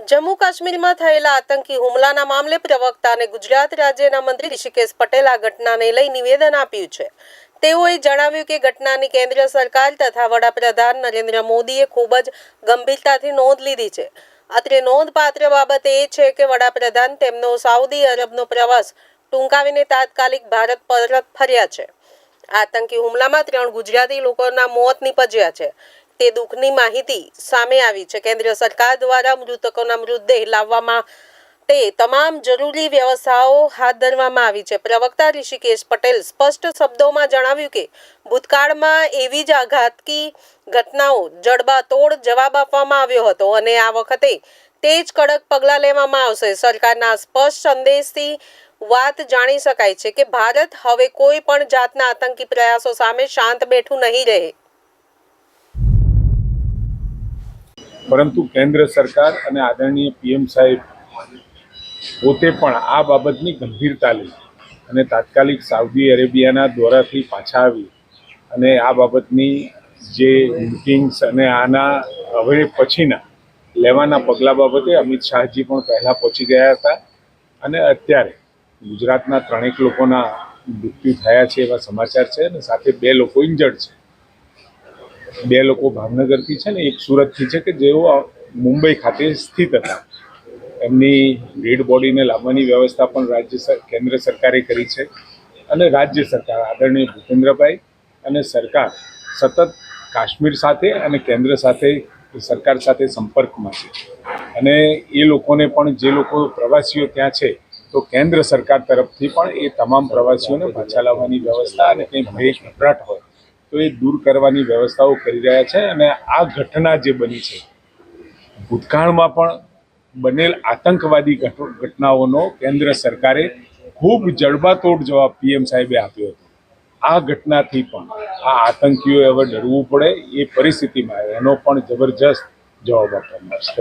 જમ્મુ કાશ્મીરમાં થયેલા આતંકી હુમલાના મામલે પ્રવક્તા અને ગુજરાત રાજ્યના મંત્રી ઋષિકેશ પટેલ આ ઘટનાને લઈ નિવેદન આપ્યું છે। તેઓએ જણાવ્યું કે ઘટનાની કેન્દ્ર સરકાર તથા વડાપ્રધાન નરેન્દ્ર મોદીએ ખૂબ જ ગંભીરતાથી નોંધ લીધી છે। અત્રે નોંધપાત્ર બાબત એ છે કે વડાપ્રધાન તેમનો સાઉદી અરબનો પ્રવાસ ટૂંકાવીને તાત્કાલિક ભારત પરત ફર્યા છે। આતંકી હુમલામાં 3 ગુજરાતી લોકોના મોત નીપજ્યા છે। તે દુઃખની માહિતી સામે આવી છે। કેન્દ્ર સરકાર દ્વારા મૃતકોના મૃતદેહ લાવવા માટે તમામ જરૂરી વ્યવસ્થાઓ હાથ ધરવામાં આવી છે। પ્રવક્તા ઋષિકેશ પટેલ સ્પષ્ટ શબ્દોમાં જણાવ્યું કે ભૂતકાળમાં એવી જ આઘાતકી ઘટનાઓ જડબાતોડ જવાબ આપવામાં આવ્યો હતો અને આ વખતે તે જ કડક પગલાં લેવામાં આવશે। સરકારના સ્પષ્ટ સંદેશથી વાત જાણી શકાય છે કે ભારત હવે કોઈ પણ જાતના આતંકી પ્રયાસો સામે શાંત બેઠું નહીં રહે। પરંતુ કેન્દ્ર સરકાર અને આદરણીય પીએમ સાહેબ પોતે પણ આ બાબતની ગંભીરતા લઈ અને તાત્કાલિક સાઉદી અરેબિયાના દોરાથી પાછા આવી અને આ બાબતની જે મીટિંગ્સ અને આના હવે પછીના લેવાના પગલાં બાબતે અમિત શાહજી પણ પહેલાં પહોંચી ગયા હતા અને અત્યારે ગુજરાતના 3 લોકોના મૃત્યુ થયા છે એવા સમાચાર છે અને સાથે 2 લોકો ઇન્જર્ડ છે। 2 લોકો ભાવનગરથી છે ને એક સુરતથી છે કે જેઓ મુંબઈ ખાતે સ્થિત હતા। એમની ડેડ બોડીને લાવવાની વ્યવસ્થા પણ કેન્દ્ર સરકારે કરી છે અને રાજ્ય સરકાર આદરણીય ભૂપેન્દ્રભાઈ અને સરકાર સતત કાશ્મીર સાથે અને કેન્દ્ર સાથે સરકાર સાથે સંપર્કમાં છે અને એ લોકોને પણ જે લોકો પ્રવાસીઓ ત્યાં છે તો કેન્દ્ર સરકાર તરફથી પણ એ તમામ પ્રવાસીઓને પાછા લાવવાની વ્યવસ્થા અને કંઈ ભય ગભરાટ હોય તો એ દૂર કરવાની વ્યવસ્થાઓ કરી રહ્યા છે અને આ ઘટના જે બની છે ભૂતકાળમાં પણ બનેલ આતંકવાદી ઘટનાઓનો કેન્દ્ર સરકારે ખૂબ જડબાતોડ જવાબ પીએમ સાહેબે આપ્યો હતો। આ ઘટનાથી પણ આ આતંકીઓએ હવે ડરવું પડે એ પરિસ્થિતિમાં એનો પણ જબરજસ્ત જવાબ આપવામાં આવશે।